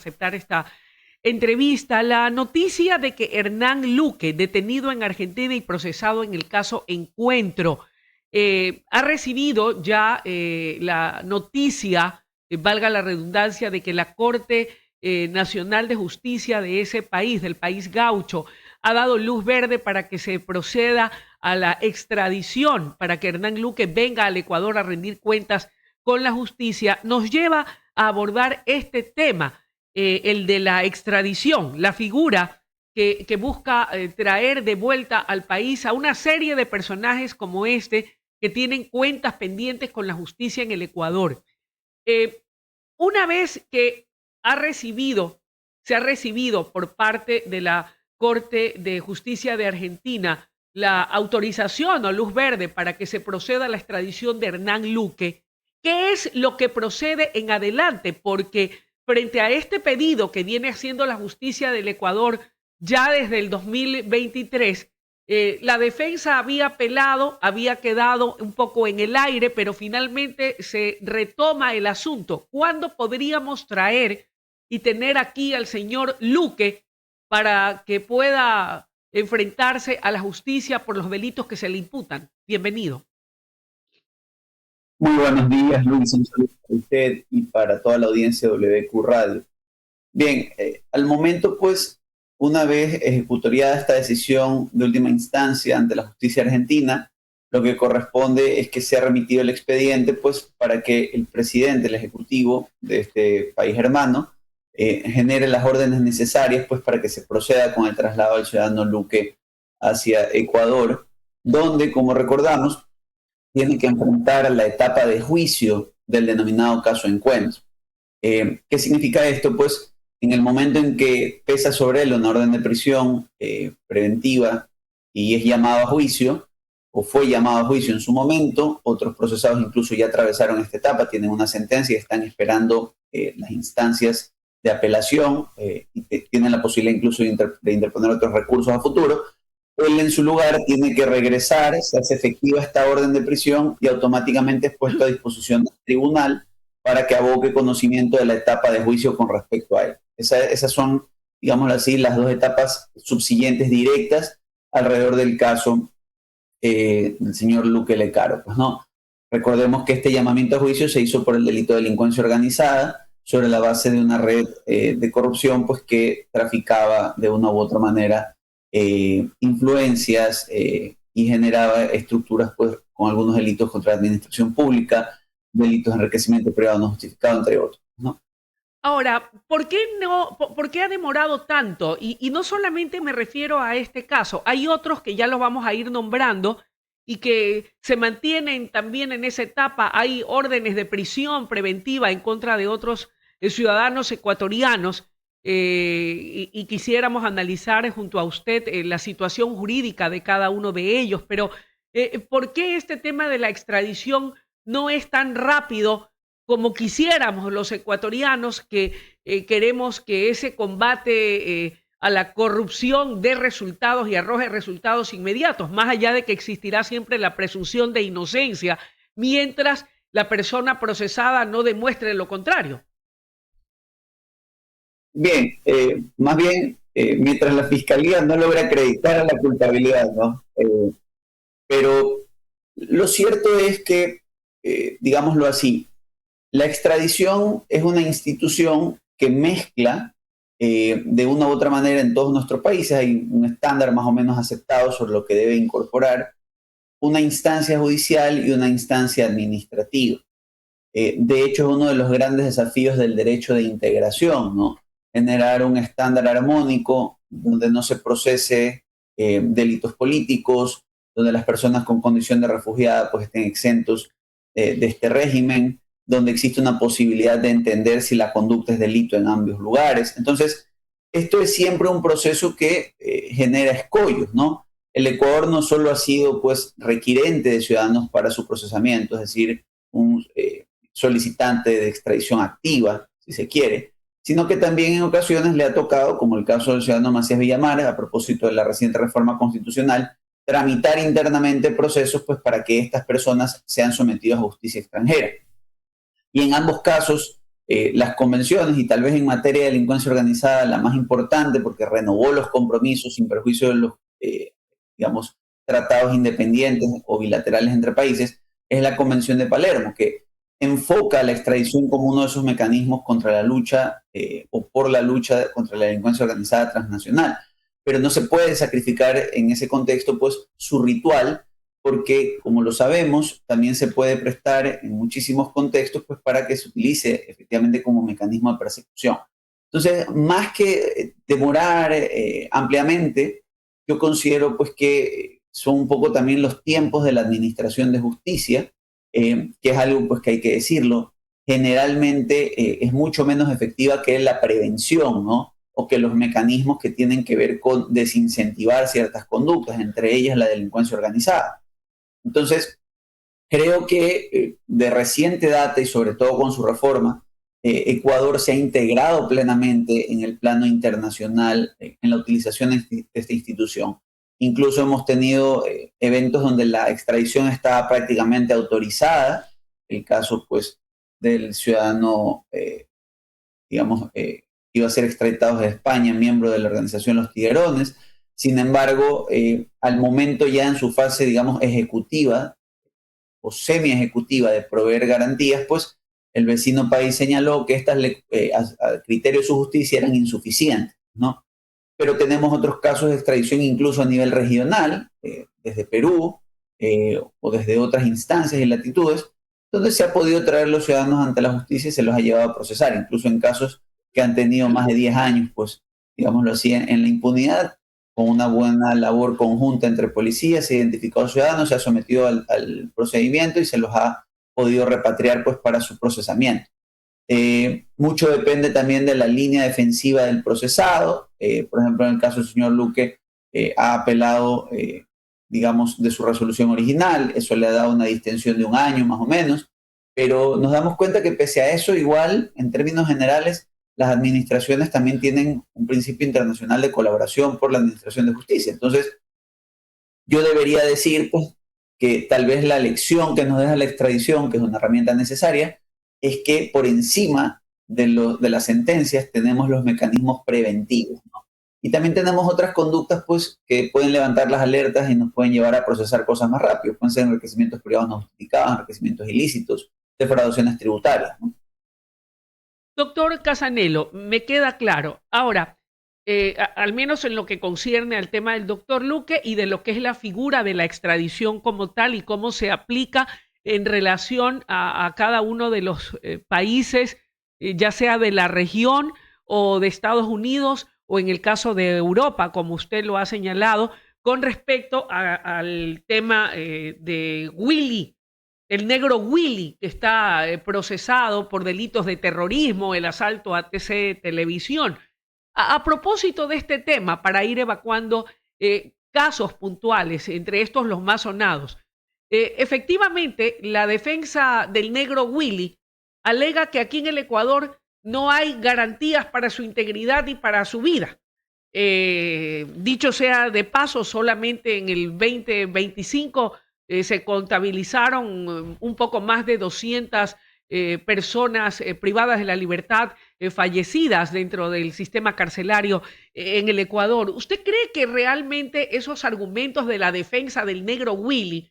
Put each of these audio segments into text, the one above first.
Aceptar esta entrevista. La noticia de que Hernán Luque, detenido en Argentina y procesado en el caso Encuentro, ha recibido ya la noticia, valga la redundancia, de que la Corte Nacional de Justicia de ese país, del país gaucho, ha dado luz verde para que se proceda a la extradición, para que Hernán Luque venga al Ecuador a rendir cuentas con la justicia, nos lleva a abordar este tema, el de la extradición, la figura que busca traer de vuelta al país a una serie de personajes como este que tienen cuentas pendientes con la justicia en el Ecuador. Eh, una vez que se ha recibido por parte de la Corte de Justicia de Argentina la autorización o luz verde para que se proceda a la extradición de Hernán Luque, ¿qué es lo que procede en adelante? Porque frente a este pedido que viene haciendo la justicia del Ecuador ya desde el 2023, la defensa había apelado, había quedado un poco en el aire, pero finalmente se retoma el asunto. ¿Cuándo podríamos traer y tener aquí al señor Luque para que pueda enfrentarse a la justicia por los delitos que se le imputan? Bienvenido. Muy buenos días, Luis. Un saludo para usted y para toda la audiencia de WQ Radio. Bien, al momento, pues, una vez ejecutoriada esta decisión de última instancia ante la justicia argentina, lo que corresponde es que sea remitido el expediente, pues, para que el presidente, el ejecutivo de este país hermano, genere las órdenes necesarias, pues, para que se proceda con el traslado del ciudadano Luque hacia Ecuador, donde, como recordamos, tiene que enfrentar la etapa de juicio del denominado caso Encuentro. ¿Qué significa esto? Pues en el momento en que pesa sobre él una orden de prisión preventiva y es llamado a juicio, o fue llamado a juicio en su momento, otros procesados incluso ya atravesaron esta etapa, tienen una sentencia y están esperando las instancias de apelación y tienen la posibilidad incluso de interponer otros recursos a futuro. Él en su lugar tiene que regresar, se hace efectiva esta orden de prisión y automáticamente es puesto a disposición del tribunal para que aboque conocimiento de la etapa de juicio con respecto a él. Esas son, digámoslo así, las dos etapas subsiguientes directas alrededor del caso del señor Luque Lecaro. Pues no, recordemos que este llamamiento a juicio se hizo por el delito de delincuencia organizada sobre la base de una red de corrupción, pues que traficaba de una u otra manera influencias y generaba estructuras, pues, con algunos delitos contra la administración pública, delitos de enriquecimiento privado no justificado, entre otros, ¿no? Ahora, ¿por qué no, por qué ha demorado tanto? Y no solamente me refiero a este caso, hay otros que ya los vamos a ir nombrando y que se mantienen también en esa etapa. Hay órdenes de prisión preventiva en contra de otros ciudadanos ecuatorianos, y quisiéramos analizar junto a usted la situación jurídica de cada uno de ellos, pero ¿por qué este tema de la extradición no es tan rápido como quisiéramos los ecuatorianos que queremos que ese combate a la corrupción dé resultados y arroje resultados inmediatos, más allá de que existirá siempre la presunción de inocencia, mientras la persona procesada no demuestre lo contrario? Bien, más bien, mientras la fiscalía no logra acreditar la culpabilidad, ¿no? Pero lo cierto es que, digámoslo así, la extradición es una institución que mezcla de una u otra manera en todos nuestros países. Hay un estándar más o menos aceptado sobre lo que debe incorporar una instancia judicial y una instancia administrativa. De hecho, es uno de los grandes desafíos del derecho de integración, ¿no? Generar un estándar armónico donde no se procese delitos políticos, donde las personas con condición de refugiada pues estén exentos de este régimen, donde existe una posibilidad de entender si la conducta es delito en ambos lugares. Entonces, esto es siempre un proceso que genera escollos, ¿no? El Ecuador no solo ha sido, pues, requirente de ciudadanos para su procesamiento, es decir, un solicitante de extradición activa, si se quiere, sino que también en ocasiones le ha tocado, como el caso del ciudadano Macías Villamar, a propósito de la reciente reforma constitucional, tramitar internamente procesos, pues, para que estas personas sean sometidas a justicia extranjera. Y en ambos casos las convenciones, y tal vez en materia de delincuencia organizada la más importante, porque renovó los compromisos sin perjuicio de los, digamos, tratados independientes o bilaterales entre países, es la Convención de Palermo, que enfoca la extradición como uno de esos mecanismos contra la lucha o por la lucha contra la delincuencia organizada transnacional. Pero no se puede sacrificar en ese contexto pues su ritual, porque como lo sabemos, también se puede prestar en muchísimos contextos pues para que se utilice efectivamente como mecanismo de persecución. Entonces, más que demorar ampliamente, yo considero pues que son un poco también los tiempos de la administración de justicia, que es algo pues que hay que decirlo, generalmente es mucho menos efectiva que la prevención, ¿no? O que los mecanismos que tienen que ver con desincentivar ciertas conductas, entre ellas la delincuencia organizada. Entonces, creo que de reciente data y sobre todo con su reforma, Ecuador se ha integrado plenamente en el plano internacional en la utilización de esta institución. Incluso hemos tenido eventos donde la extradición está prácticamente autorizada. El caso, pues, del ciudadano, digamos, iba a ser extraditado de España, miembro de la organización Los Tiguerones. Sin embargo, al momento ya en su fase, digamos, ejecutiva o semi-ejecutiva de proveer garantías, pues el vecino país señaló que estas, a criterio de su justicia, eran insuficientes, ¿no? Pero tenemos otros casos de extradición incluso a nivel regional, desde Perú o desde otras instancias y latitudes, donde se ha podido traer los ciudadanos ante la justicia y se los ha llevado a procesar, incluso en casos que han tenido más de 10 años, pues, digámoslo así, en la impunidad, con una buena labor conjunta entre policías, se ha identificado ciudadanos, se ha sometido al procedimiento y se los ha podido repatriar pues para su procesamiento. Mucho depende también de la línea defensiva del procesado. Por ejemplo, en el caso del señor Luque, ha apelado, digamos, de su resolución original. Eso le ha dado una distensión de 1 año más o menos. Pero nos damos cuenta que pese a eso, igual, en términos generales, las administraciones también tienen un principio internacional de colaboración por la administración de justicia. Entonces, yo debería decir pues, que tal vez la lección que nos deja la extradición, que es una herramienta necesaria, es que por encima de las sentencias tenemos los mecanismos preventivos, ¿no? Y también tenemos otras conductas pues, que pueden levantar las alertas y nos pueden llevar a procesar cosas más rápido. Pueden ser enriquecimientos privados no justificados, enriquecimientos ilícitos, defraudaciones tributarias, ¿no? Doctor Casanelo, me queda claro. Ahora, al menos en lo que concierne al tema del doctor Luque y de lo que es la figura de la extradición como tal y cómo se aplica en relación a cada uno de los países, ya sea de la región o de Estados Unidos o en el caso de Europa, como usted lo ha señalado, con respecto al tema de Willy, el negro Willy, que está procesado por delitos de terrorismo, el asalto a TC Televisión. A propósito de este tema, para ir evacuando casos puntuales, entre estos los más sonados, efectivamente, la defensa del negro Willy alega que aquí en el Ecuador no hay garantías para su integridad y para su vida. Dicho sea de paso, solamente en el 2025 se contabilizaron un poco más de 200 personas privadas de la libertad fallecidas dentro del sistema carcelario en el Ecuador. ¿Usted cree que realmente esos argumentos de la defensa del negro Willy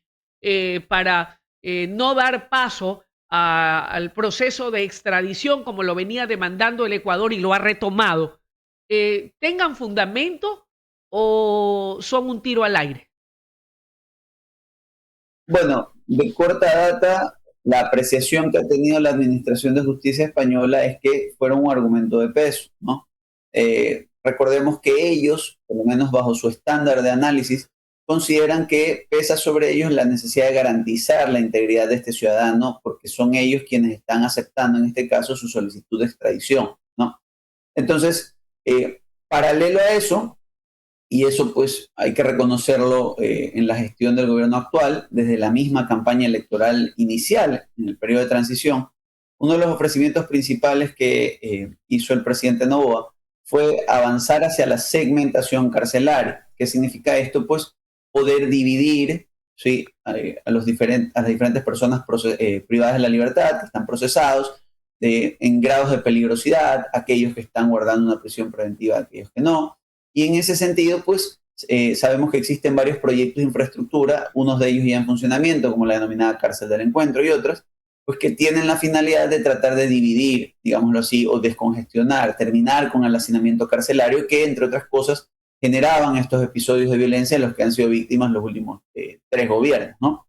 para no dar paso al proceso de extradición como lo venía demandando el Ecuador y lo ha retomado, tengan fundamento o son un tiro al aire? Bueno, de corta data, la apreciación que ha tenido la Administración de Justicia española es que fueron un argumento de peso, ¿no? Recordemos que ellos, por lo menos bajo su estándar de análisis, consideran que pesa sobre ellos la necesidad de garantizar la integridad de este ciudadano, porque son ellos quienes están aceptando en este caso su solicitud de extradición, ¿no? Entonces, paralelo a eso, y eso pues hay que reconocerlo en la gestión del gobierno actual, desde la misma campaña electoral inicial, en el periodo de transición, uno de los ofrecimientos principales que hizo el presidente Noboa fue avanzar hacia la segmentación carcelaria. ¿Qué significa esto? Pues poder dividir, ¿sí?, a las diferentes personas privadas de la libertad, que están procesados, en grados de peligrosidad, aquellos que están guardando una prisión preventiva, aquellos que no. Y en ese sentido, pues, sabemos que existen varios proyectos de infraestructura, unos de ellos ya en funcionamiento, como la denominada Cárcel del Encuentro y otras, pues que tienen la finalidad de tratar de dividir, digámoslo así, o descongestionar, terminar con el hacinamiento carcelario que, entre otras cosas, generaban estos episodios de violencia en los que han sido víctimas los últimos 3 gobiernos, ¿no?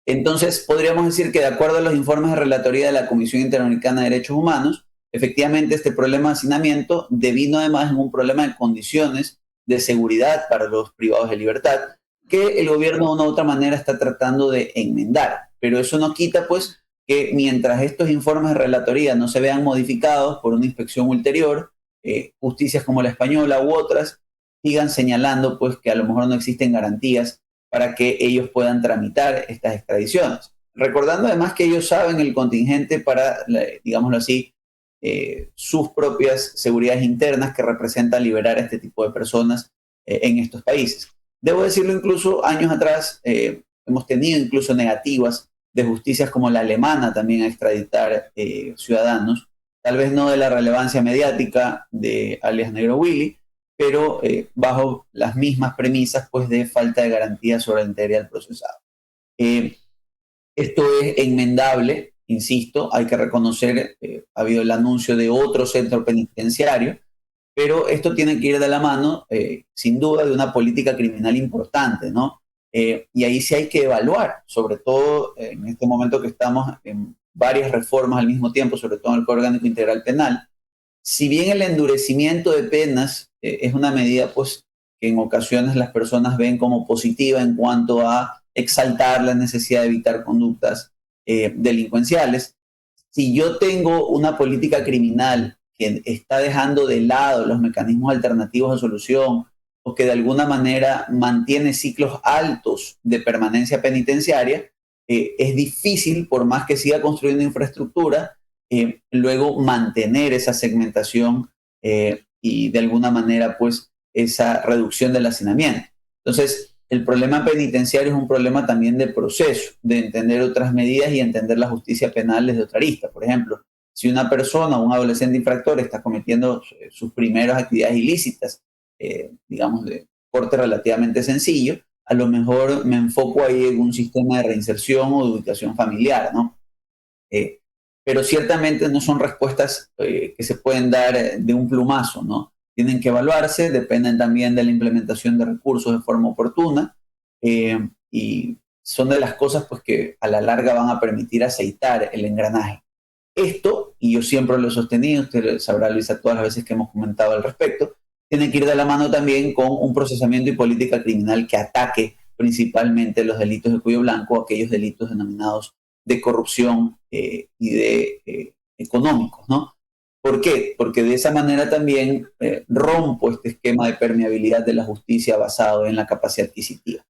Entonces, podríamos decir que de acuerdo a los informes de relatoría de la Comisión Interamericana de Derechos Humanos, efectivamente este problema de hacinamiento devino además en un problema de condiciones de seguridad para los privados de libertad, que el gobierno de una u otra manera está tratando de enmendar. Pero eso no quita, pues, que mientras estos informes de relatoría no se vean modificados por una inspección ulterior, justicias como la española u otras sigan señalando, pues, que a lo mejor no existen garantías para que ellos puedan tramitar estas extradiciones. Recordando además que ellos saben el contingente para, digámoslo así, sus propias seguridades internas que representan liberar a este tipo de personas en estos países. Debo decirlo, incluso años atrás hemos tenido incluso negativas de justicias como la alemana también a extraditar ciudadanos, tal vez no de la relevancia mediática de alias Negro Willy, pero bajo las mismas premisas, pues, de falta de garantía sobre la integridad del procesado. Esto es enmendable, insisto, hay que reconocer, ha habido el anuncio de otro centro penitenciario, pero esto tiene que ir de la mano, sin duda, de una política criminal importante, ¿no? Y ahí sí hay que evaluar, sobre todo en este momento que estamos en varias reformas al mismo tiempo, sobre todo en el Código Orgánico Integral Penal. Si bien el endurecimiento de penas es una medida, pues, que en ocasiones las personas ven como positiva en cuanto a exaltar la necesidad de evitar conductas delincuenciales, si yo tengo una política criminal que está dejando de lado los mecanismos alternativos de solución o que de alguna manera mantiene ciclos altos de permanencia penitenciaria, es difícil, por más que siga construyendo infraestructura, luego mantener esa segmentación y de alguna manera, pues, esa reducción del hacinamiento. Entonces, el problema penitenciario es un problema también de proceso, de entender otras medidas y entender la justicia penal desde otra arista. Por ejemplo, si una persona, un adolescente infractor, está cometiendo sus primeras actividades ilícitas, digamos, de corte relativamente sencillo, a lo mejor me enfoco ahí en un sistema de reinserción o de ubicación familiar, ¿no? Pero ciertamente no son respuestas que se pueden dar de un plumazo, ¿no? Tienen que evaluarse, dependen también de la implementación de recursos de forma oportuna y son de las cosas, pues, que a la larga van a permitir aceitar el engranaje. Esto, y yo siempre lo he sostenido, usted sabrá, Luisa, todas las veces que hemos comentado al respecto, tiene que ir de la mano también con un procesamiento y política criminal que ataque principalmente los delitos de cuello blanco, aquellos delitos denominados de corrupción y de económicos, ¿no? ¿Por qué? Porque de esa manera también rompo este esquema de permeabilidad de la justicia basado en la capacidad adquisitiva.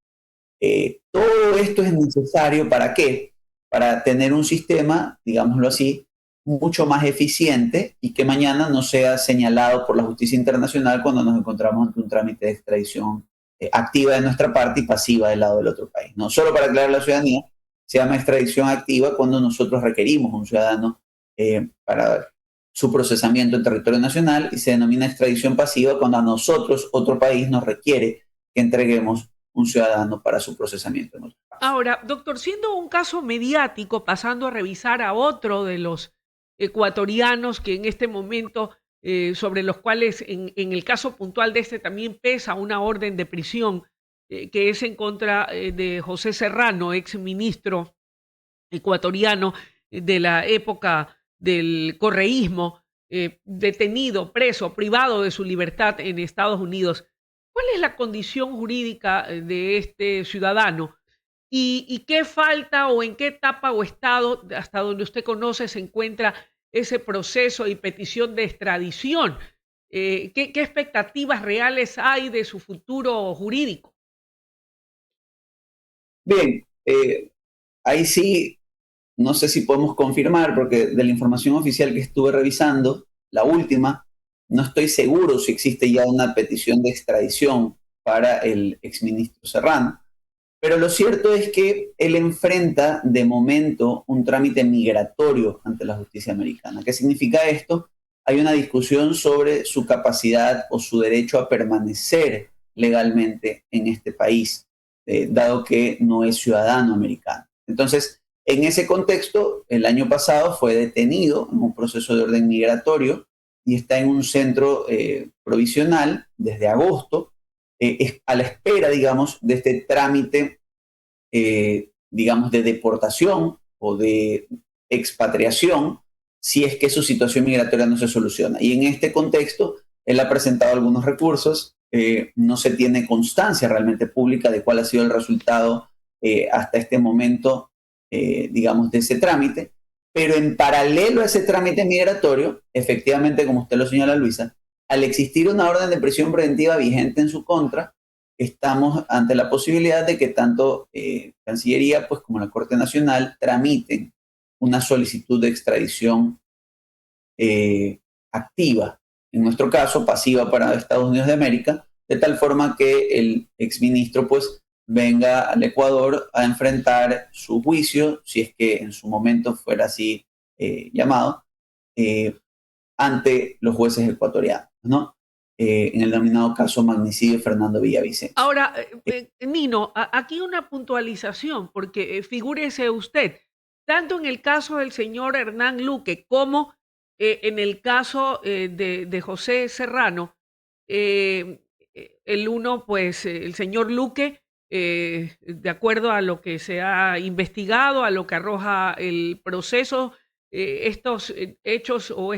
Todo esto es necesario, ¿para qué? Para tener un sistema, digámoslo así, mucho más eficiente y que mañana no sea señalado por la justicia internacional cuando nos encontramos ante un trámite de extradición activa de nuestra parte y pasiva del lado del otro país. No solo para aclarar la ciudadanía, se llama extradición activa cuando nosotros requerimos un ciudadano para su procesamiento en territorio nacional, y se denomina extradición pasiva cuando a nosotros otro país nos requiere que entreguemos un ciudadano para su procesamiento en otro país. Ahora, doctor, siendo un caso mediático, pasando a revisar a otro de los ecuatorianos que en este momento, sobre los cuales en el caso puntual de este también pesa una orden de prisión, que es en contra de José Serrano, ex ministro ecuatoriano de la época del correísmo, detenido, preso, privado de su libertad en Estados Unidos. ¿Cuál es la condición jurídica de este ciudadano? ¿Y qué falta o en qué etapa o estado, hasta donde usted conoce, se encuentra ese proceso y petición de extradición? ¿Qué expectativas reales hay de su futuro jurídico? Bien, ahí sí, no sé si podemos confirmar, porque de la información oficial que estuve revisando, la última, no estoy seguro si existe ya una petición de extradición para el exministro Serrano, Pero lo cierto es que él enfrenta de momento un trámite migratorio ante la justicia americana. ¿Qué significa esto? Hay una discusión sobre su capacidad o su derecho a permanecer legalmente en este país, dado que no es ciudadano americano. Entonces, en ese contexto, el año pasado fue detenido en un proceso de orden migratorio y está en un centro provisional desde agosto, a la espera, digamos, de este trámite, digamos, de deportación o de expatriación, si es que su situación migratoria no se soluciona. Y en este contexto, él ha presentado algunos recursos, no se tiene constancia realmente pública de cuál ha sido el resultado hasta este momento, digamos, de ese trámite, pero en paralelo a ese trámite migratorio, efectivamente, como usted lo señala, Luisa, al existir una orden de prisión preventiva vigente en su contra, estamos ante la posibilidad de que tanto Cancillería pues, como la Corte Nacional tramiten una solicitud de extradición activa, en nuestro caso pasiva para Estados Unidos de América, de tal forma que el exministro pues venga al Ecuador a enfrentar su juicio, si es que en su momento fuera así llamado, eh, ante los jueces ecuatorianos, ¿no? En el denominado caso magnicidio Fernando Villavicencio. Ahora, Nino, aquí una puntualización, porque figúrese usted, tanto en el caso del señor Hernán Luque como en el caso de José Serrano, eh, el uno, pues el señor Luque, de acuerdo a lo que se ha investigado, a lo que arroja el proceso, estos hechos o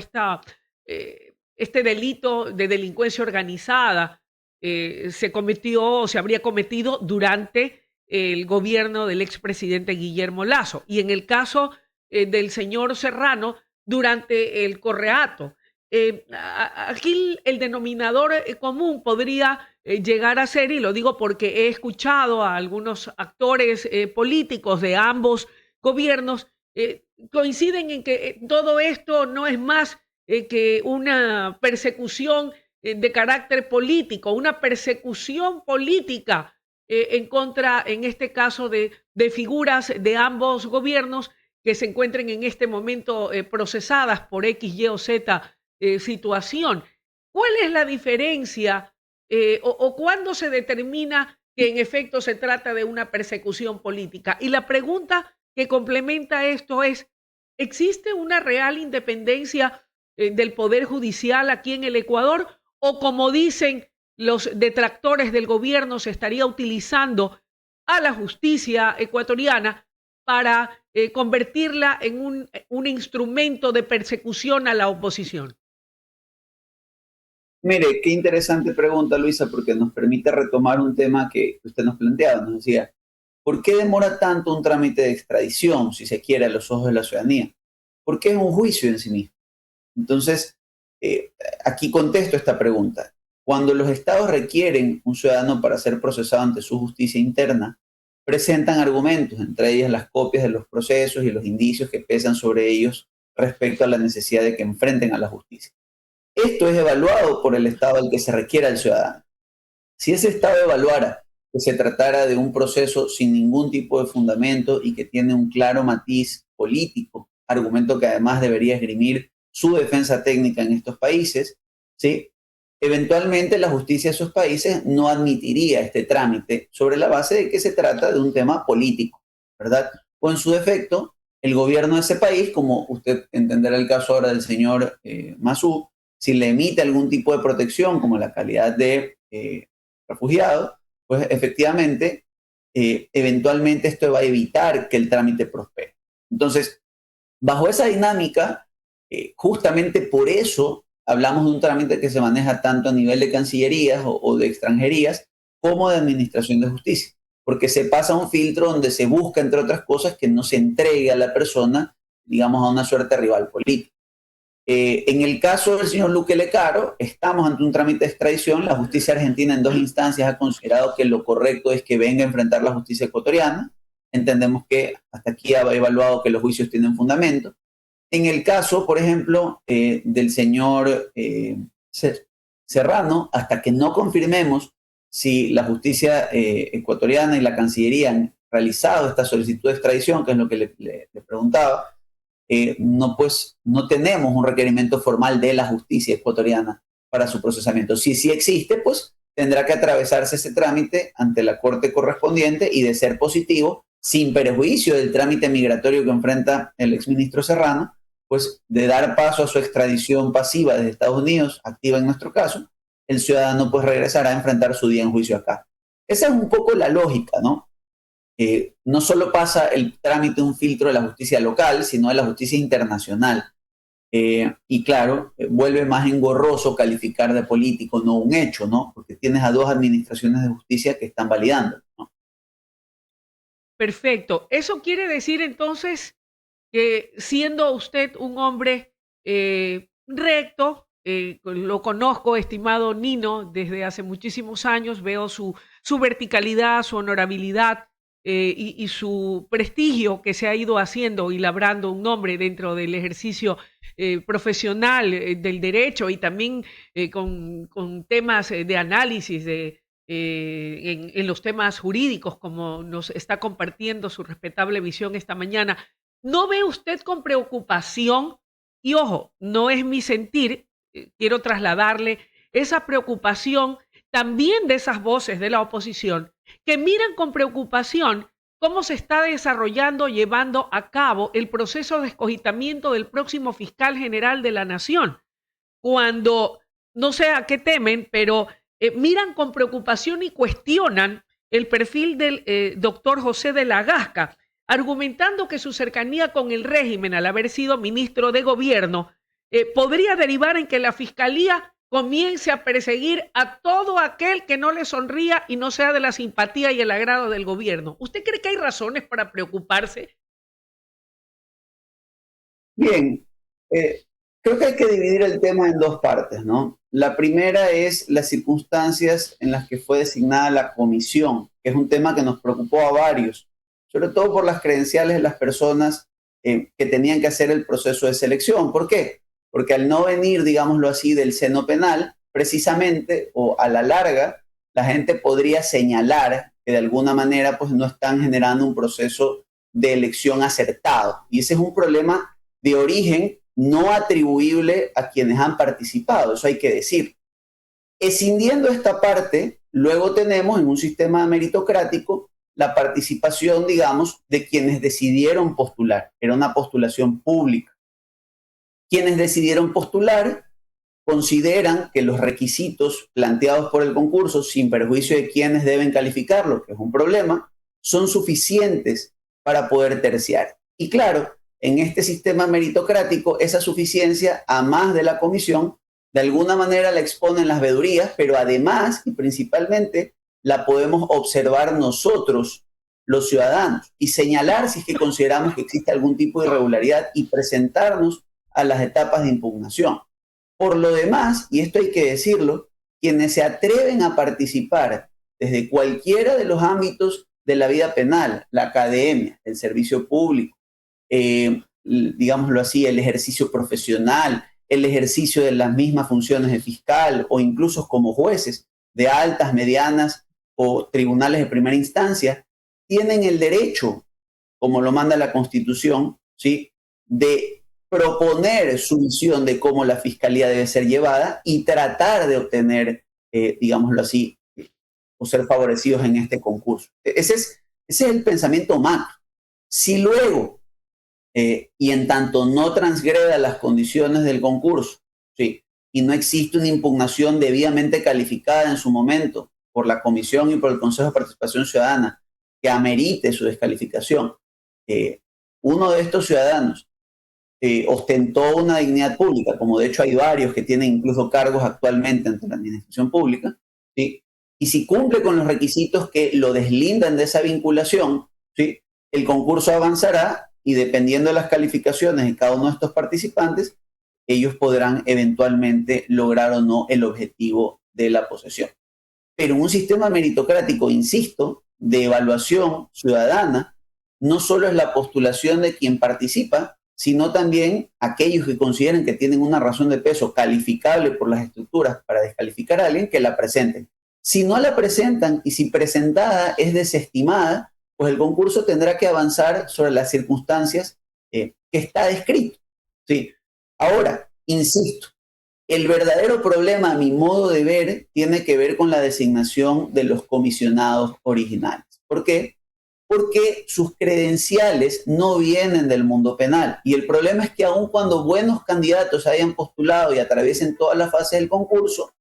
este delito de delincuencia organizada se cometió o se habría cometido durante el gobierno del expresidente Guillermo Lasso. Y en el caso del señor Serrano, durante el correato. Aquí el denominador común podría llegar a ser, y lo digo porque he escuchado a algunos actores políticos de ambos gobiernos, coinciden en que todo esto no es más que una persecución de carácter político, una persecución política en contra, en este caso, de figuras de ambos gobiernos que se encuentren en este momento procesadas por X, Y o Z situación. ¿Cuál es la diferencia o cuándo se determina que en efecto se trata de una persecución política? Y la pregunta que complementa esto es, ¿existe una real independencia del Poder Judicial aquí en el Ecuador? O como dicen los detractores del gobierno, se estaría utilizando a la justicia ecuatoriana para convertirla en un instrumento de persecución a la oposición. Mire, qué interesante pregunta, Luisa, porque nos permite retomar un tema que usted nos planteaba. Nos decía, ¿por qué demora tanto un trámite de extradición, si se quiere, a los ojos de la ciudadanía? Porque es un juicio en sí mismo. Entonces, aquí contesto esta pregunta. Cuando los estados requieren un ciudadano para ser procesado ante su justicia interna, presentan argumentos, entre ellas las copias de los procesos y los indicios que pesan sobre ellos respecto a la necesidad de que enfrenten a la justicia. Esto es evaluado por el estado al que se requiera el ciudadano. Si ese estado evaluara que se tratara de un proceso sin ningún tipo de fundamento y que tiene un claro matiz político, argumento que además debería esgrimir su defensa técnica en estos países, ¿sí? Eventualmente la justicia de esos países no admitiría este trámite sobre la base de que se trata de un tema político, ¿verdad? O en su defecto, el gobierno de ese país, como usted entenderá el caso ahora del señor Masú, si le emite algún tipo de protección, como la calidad de refugiado, pues efectivamente, eventualmente esto va a evitar que el trámite prospere. Entonces, bajo esa dinámica, justamente por eso hablamos de un trámite que se maneja tanto a nivel de cancillerías o de extranjerías como de administración de justicia, porque se pasa un filtro donde se busca, entre otras cosas, que no se entregue a la persona, digamos, a una suerte rival política. En el caso del señor Luque Lecaro, estamos ante un trámite de extradición. La justicia argentina en 2 instancias ha considerado que lo correcto es que venga a enfrentar la justicia ecuatoriana. Entendemos que hasta aquí ha evaluado que los juicios tienen fundamento. En el caso, por ejemplo, del señor Serrano, hasta que no confirmemos si la justicia ecuatoriana y la Cancillería han realizado esta solicitud de extradición, que es lo que le preguntaba, no, pues, no tenemos un requerimiento formal de la justicia ecuatoriana para su procesamiento. Si sí existe, pues tendrá que atravesarse ese trámite ante la corte correspondiente y, de ser positivo, sin perjuicio del trámite migratorio que enfrenta el exministro Serrano, pues de dar paso a su extradición pasiva desde Estados Unidos, activa en nuestro caso, el ciudadano pues regresará a enfrentar su día en juicio acá. Esa es un poco la lógica, ¿no? No solo pasa el trámite de un filtro de la justicia local, sino de la justicia internacional. Y claro, vuelve más engorroso calificar de político no un hecho, ¿no? Porque tienes a dos administraciones de justicia que están validando, ¿no? Perfecto. Eso quiere decir entonces que, siendo usted un hombre recto, lo conozco, estimado Nino, desde hace muchísimos años, veo su verticalidad, su honorabilidad y su prestigio que se ha ido haciendo y labrando un nombre dentro del ejercicio profesional del derecho, y también con temas de análisis en los temas jurídicos, como nos está compartiendo su respetable visión esta mañana. ¿No ve usted con preocupación? Y ojo, no es mi sentir, quiero trasladarle esa preocupación también de esas voces de la oposición que miran con preocupación cómo se está desarrollando, llevando a cabo el proceso de escogitamiento del próximo fiscal general de la Nación, cuando no sé a qué temen, pero miran con preocupación y cuestionan el perfil del doctor José de la Gasca, argumentando que su cercanía con el régimen, al haber sido ministro de gobierno, podría derivar en que la fiscalía comience a perseguir a todo aquel que no le sonría y no sea de la simpatía y el agrado del gobierno. ¿Usted cree que hay razones para preocuparse? Bien, eh, creo que hay que dividir el tema en dos partes, ¿no? La primera es las circunstancias en las que fue designada la comisión, que es un tema que nos preocupó a varios, sobre todo por las credenciales de las personas que tenían que hacer el proceso de selección. ¿Por qué? Porque al no venir, digámoslo así, del seno penal, precisamente, o a la larga, la gente podría señalar que de alguna manera pues no están generando un proceso de elección acertado. Y ese es un problema de origen no atribuible a quienes han participado, eso hay que decir. Escindiendo esta parte, luego tenemos en un sistema meritocrático la participación, digamos, de quienes decidieron postular. Era una postulación pública. Quienes decidieron postular consideran que los requisitos planteados por el concurso, sin perjuicio de quienes deben calificarlo, que es un problema, son suficientes para poder terciar. Y claro, en este sistema meritocrático, esa suficiencia, a más de la comisión, de alguna manera la exponen las veedurías, pero además y principalmente la podemos observar nosotros, los ciudadanos, y señalar si es que consideramos que existe algún tipo de irregularidad y presentarnos a las etapas de impugnación. Por lo demás, y esto hay que decirlo, quienes se atreven a participar desde cualquiera de los ámbitos de la vida penal, la academia, el servicio público, digámoslo así, el ejercicio profesional, el ejercicio de las mismas funciones de fiscal o incluso como jueces de altas, medianas o tribunales de primera instancia, tienen el derecho, como lo manda la Constitución, ¿sí?, de proponer su visión de cómo la fiscalía debe ser llevada y tratar de obtener, digámoslo así, o ser favorecidos en este concurso. Ese es el pensamiento macro. Si luego, y en tanto no transgreda las condiciones del concurso, ¿sí?, y no existe una impugnación debidamente calificada en su momento por la Comisión y por el Consejo de Participación Ciudadana que amerite su descalificación, uno de estos ciudadanos ostentó una dignidad pública, como de hecho hay varios que tienen incluso cargos actualmente ante la administración pública, ¿sí?, y si cumple con los requisitos que lo deslindan de esa vinculación, ¿sí?, el concurso avanzará y dependiendo de las calificaciones de cada uno de estos participantes, ellos podrán eventualmente lograr o no el objetivo de la posesión. Pero en un sistema meritocrático, insisto, de evaluación ciudadana, no solo es la postulación de quien participa, sino también aquellos que consideren que tienen una razón de peso calificable por las estructuras para descalificar a alguien, que la presenten. Si no la presentan y si presentada es desestimada, pues el concurso tendrá que avanzar sobre las circunstancias que está descrito. ¿Sí? Ahora, insisto, el verdadero problema, a mi modo de ver, tiene que ver con la designación de los comisionados originales. ¿Por qué? Porque sus credenciales no vienen del mundo penal. Y el problema es que aun cuando buenos candidatos hayan postulado y atraviesen todas las fases del concurso,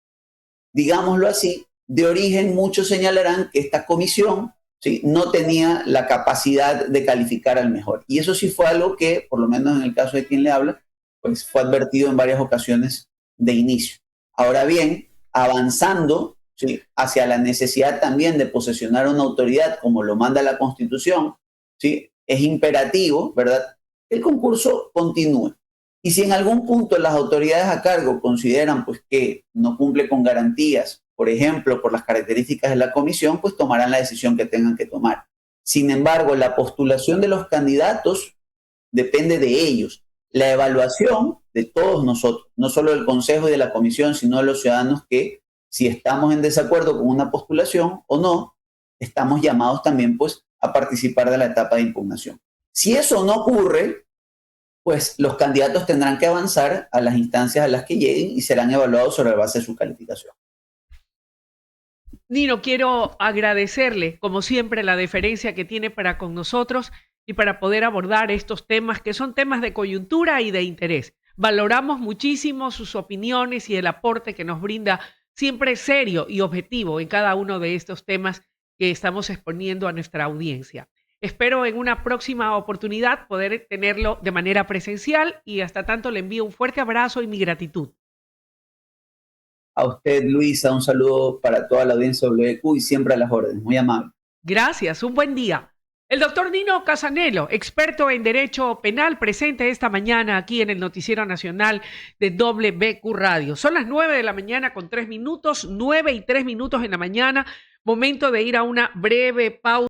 digámoslo así, de origen muchos señalarán que esta comisión, ¿sí?, no tenía la capacidad de calificar al mejor. Y eso sí fue algo que, por lo menos en el caso de quien le habla, pues fue advertido en varias ocasiones de inicio. Ahora bien, avanzando, ¿sí?, hacia la necesidad también de posesionar una autoridad como lo manda la Constitución, ¿sí?, es imperativo, ¿verdad?, que el concurso continúe. Y si en algún punto las autoridades a cargo consideran pues que no cumple con garantías, por ejemplo, por las características de la comisión, pues tomarán la decisión que tengan que tomar. Sin embargo, la postulación de los candidatos depende de ellos. La evaluación de todos nosotros, no solo del Consejo y de la Comisión, sino de los ciudadanos que, si estamos en desacuerdo con una postulación o no, estamos llamados también pues a participar de la etapa de impugnación. Si eso no ocurre, pues los candidatos tendrán que avanzar a las instancias a las que lleguen y serán evaluados sobre la base de su calificación. Nino, quiero agradecerle, como siempre, la deferencia que tiene para con nosotros y para poder abordar estos temas que son temas de coyuntura y de interés. Valoramos muchísimo sus opiniones y el aporte que nos brinda siempre serio y objetivo en cada uno de estos temas que estamos exponiendo a nuestra audiencia. Espero en una próxima oportunidad poder tenerlo de manera presencial y hasta tanto le envío un fuerte abrazo y mi gratitud. A usted, Luisa, un saludo para toda la audiencia WQ y siempre a las órdenes. Muy amable. Gracias, un buen día. El doctor Nino Casanello, experto en Derecho Penal, presente esta mañana aquí en el Noticiero Nacional de WQ Radio. Son las 9 de la mañana con 3 minutos, 9 y 3 minutos en la mañana, momento de ir a una breve pausa.